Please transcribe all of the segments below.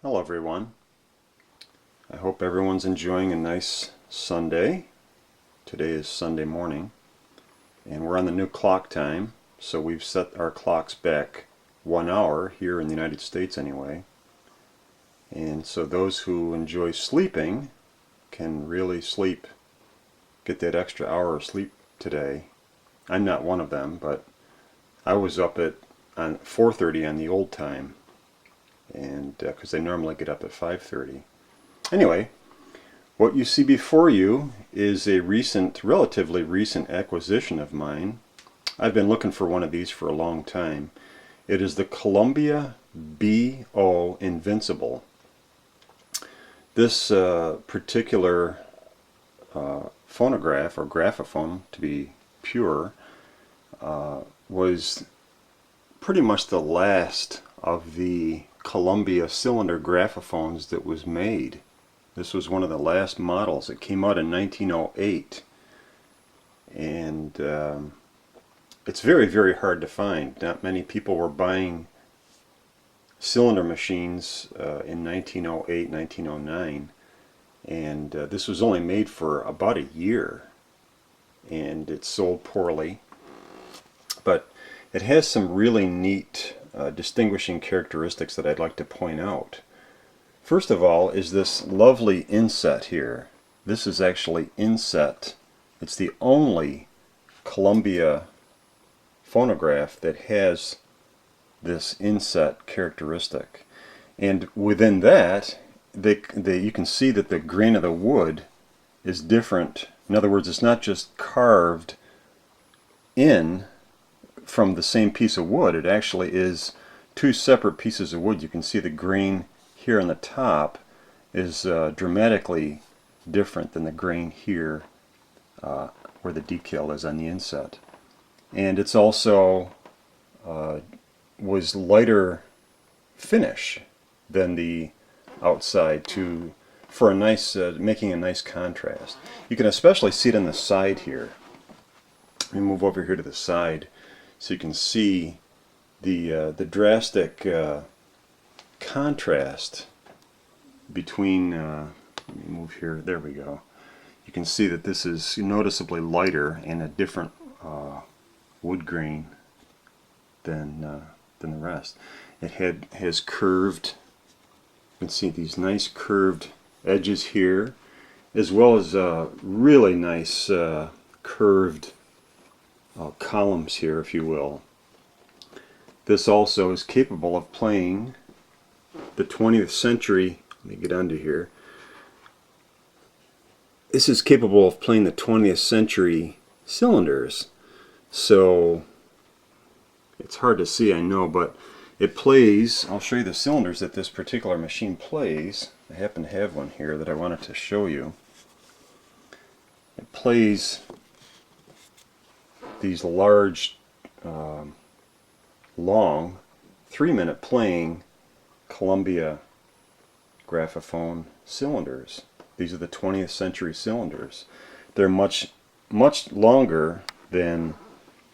Hello everyone. I hope everyone's enjoying a nice Sunday. Today is Sunday morning and we're on the new clock time, so we've set our clocks back 1 hour here in the United States anyway. And so those who enjoy sleeping can really sleep, get that extra hour of sleep today. I'm not one of them, but I was up at 4:30 on the old time, and because I normally get up at 5:30. Anyway, what you see before you is a relatively recent acquisition of mine. I've been looking for one of these for a long time. It is the Columbia BO Invincible. This particular phonograph, or graphophone to be pure, was pretty much the last of the Columbia cylinder graphophones that was made. This was one of the last models. It came out in 1908, and it's very, very hard to find. Not many people were buying cylinder machines in 1908, 1909, and this was only made for about a year, and it sold poorly. But it has some really neat distinguishing characteristics that I'd like to point out. First of all is this lovely inset here. This is actually inset. It's the only Columbia phonograph that has this inset characteristic. And within that, you can see that the grain of the wood is different. In other words, it's not just carved in from the same piece of wood. It actually is two separate pieces of wood. You can see the grain here on the top is dramatically different than the grain here where the decal is on the inset. And it's also was lighter finish than the outside for a nice making a nice contrast. You can especially see it on the side here. Let me move over here to the side so you can see the drastic contrast between, let me move here, there we go. You can see that this is noticeably lighter and a different wood grain than the rest. It has curved, you can see these nice curved edges here, as well as really nice curved columns here, if you will. This also is capable of playing the 20th century. Let me get under here. This is capable of playing the 20th century cylinders. So it's hard to see, I know, but it plays. I'll show you the cylinders that this particular machine plays. I happen to have one here that I wanted to show you. It plays these large, long, 3-minute playing Columbia graphophone cylinders. These are the 20th century cylinders. They're much longer than,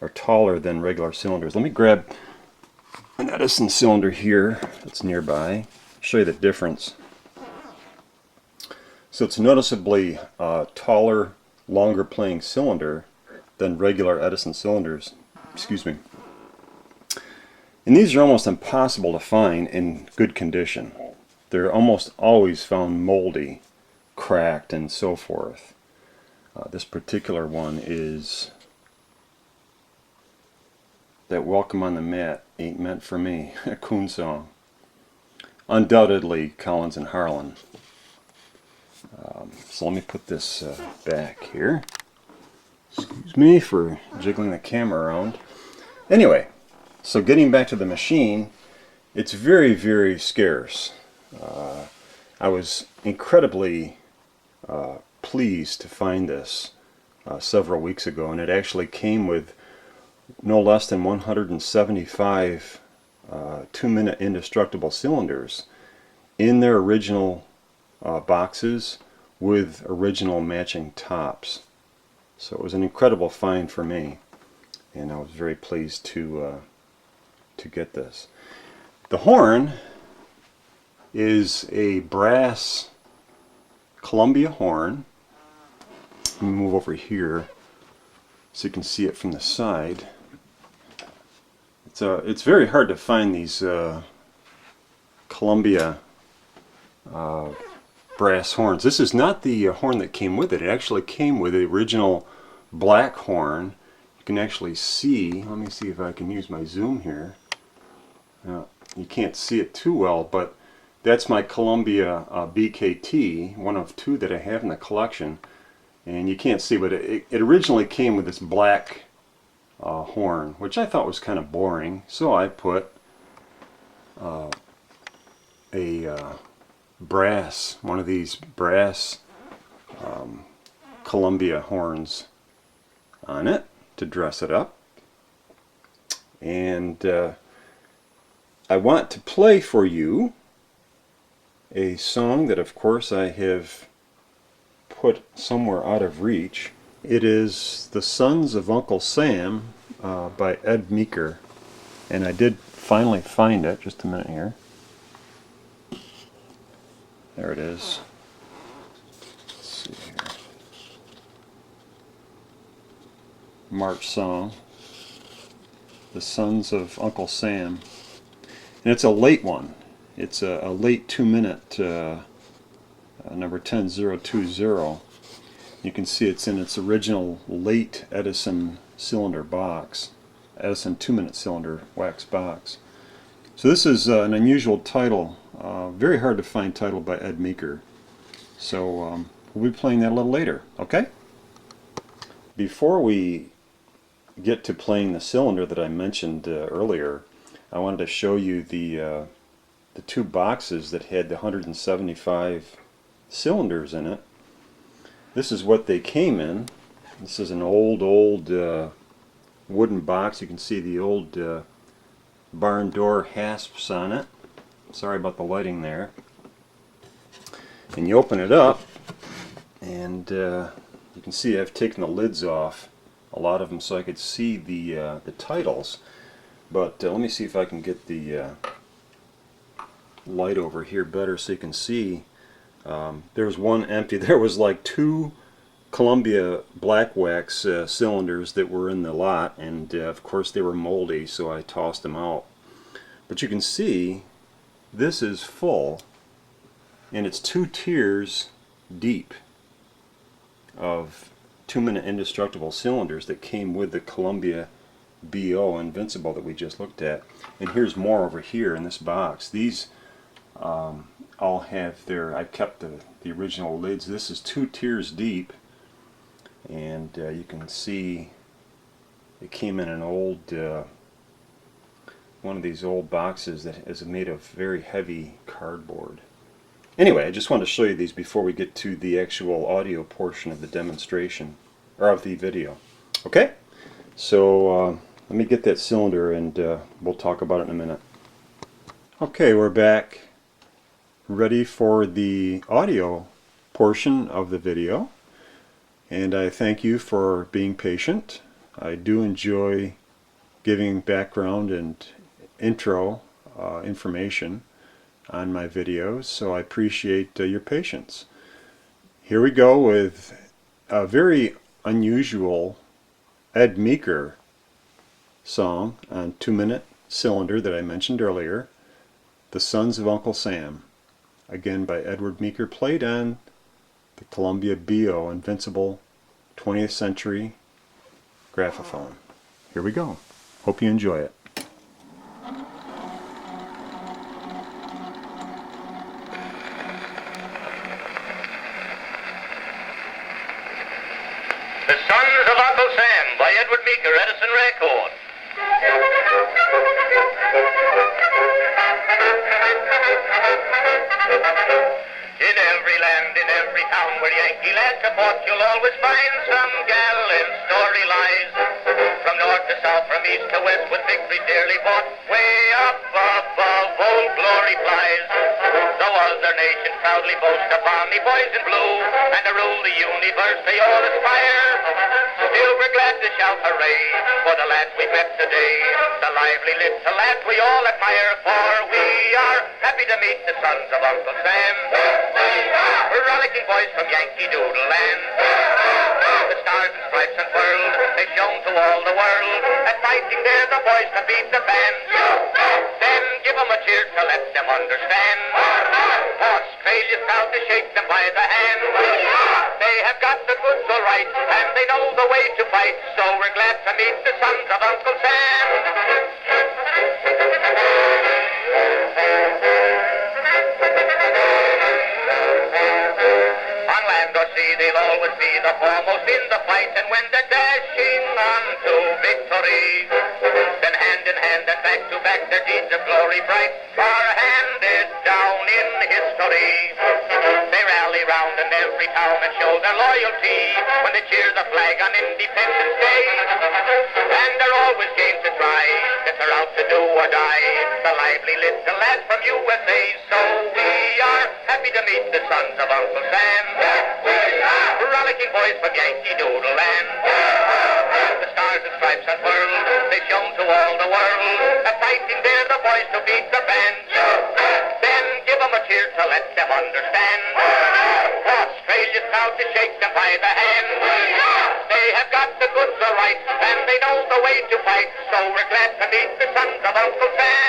or taller than, regular cylinders. Let me grab an Edison cylinder here that's nearby, show you the difference. So it's noticeably taller, longer playing cylinder than regular Edison cylinders. Excuse me. And these are almost impossible to find in good condition. They're almost always found moldy, cracked, and so forth. This particular one is that welcome on the mat ain't meant for me, a coon song. Undoubtedly Collins and Harlan. So let me put this back here. Excuse me for jiggling the camera around. Anyway, so getting back to the machine, it's very, very scarce. I was incredibly pleased to find this several weeks ago, and it actually came with no less than 175 2-minute indestructible cylinders in their original boxes with original matching tops. So it was an incredible find for me, and I was very pleased to get this. The horn is a brass Columbia horn. Let me move over here so you can see it from the side. It's very hard to find these Columbia brass horns. This is not the horn that came with it. It actually came with the original black horn. You can actually see, let me see if I can use my zoom here. You can't see it too well, but that's my Columbia BKT, one of two that I have in the collection. And you can't see, but it originally came with this black horn, which I thought was kind of boring. So I put one of these brass Columbia horns on it to dress it up. And I want to play for you a song that, of course, I have put somewhere out of reach. It is The Sons of Uncle Sam by Ed Meeker. And I did finally find it. Just a minute here. There it is. Let's see here. March song. The Sons of Uncle Sam. And it's a late one. It's a late 2-minute number 10020. You can see it's in its original late Edison cylinder box. Edison 2-minute cylinder wax box. So this is an unusual title. Very hard to find title by Ed Meeker. So we'll be playing that a little later. Okay? Before we get to playing the cylinder that I mentioned earlier, I wanted to show you the two boxes that had the 175 cylinders in it. This is what they came in. This is an old wooden box. You can see the old barn door hasps on it. Sorry about the lighting there. And you open it up, and you can see I've taken the lids off, a lot of them, so I could see the titles. But let me see if I can get the light over here better so you can see. There's one empty. There was like 2 Columbia black wax cylinders that were in the lot, and of course they were moldy, so I tossed them out. But you can see this is full, and it's 2 tiers deep of 2-minute indestructible cylinders that came with the Columbia BO Invincible that we just looked at. And here's more over here in this box. These all have I kept the original lids. This is 2 tiers deep, and you can see it came in an old one of these old boxes that is made of very heavy cardboard. Anyway, I just wanted to show you these before we get to the actual audio portion of the demonstration, or of the video. Okay? So let me get that cylinder, and we'll talk about it in a minute. Okay, we're back, ready for the audio portion of the video, and I thank you for being patient. I do enjoy giving background and intro information on my videos, so I appreciate your patience. Here we go with a very unusual Ed Meeker song on 2-minute cylinder that I mentioned earlier, The Sons of Uncle Sam, again by Edward Meeker, played on the Columbia BO Invincible 20th Century Graphophone. Here we go. Hope you enjoy it. The Sons of Uncle Sam by Edward Meeker, Edison record. In every land, in every town where Yankee lads support, you'll always find some gallant story lies. From north to south, from east to west, with victory dearly bought, way up above old glory flies. So was their nation proudly boast upon the boys in blue, and to rule the universe they all aspire. Still we're glad to shout hooray for the lads we met today, the lively little lads we all admire, for we are happy to meet the sons of Uncle Sam. Rollicking boys from Yankee Doodle Land. The stars and stripes unfurled, they've shown to all the world. At fighting they're the boys to beat the band. Then give 'em a cheer to let them understand. Australia's proud to shake them by the hand. They have got the goods all right, and they know the way to fight. So we're glad to meet the sons of Uncle Sam. On land or sea, they'll always be the foremost in the fight. And when they're dashing on to victory, then hand in hand and back to back, their deeds of glory bright are handed down in history. They rally round in every town and show their loyalty when they cheer the flag on Independence Day. And they're always game to try if they're out to do or die. The lively little lads from USA. So we are happy to meet the sons of Uncle Sam. Rollicking boys from Yankee Doodle Land. The stars and stripes unfurled, they've shown to all the world. At fighting they're the boys to beat the band. Then give 'em a cheer to let them understand. Australia's proud to shake them by the hand. They have got the goods all right, and they know the way to fight. So we're glad to meet the sons of Uncle Sam.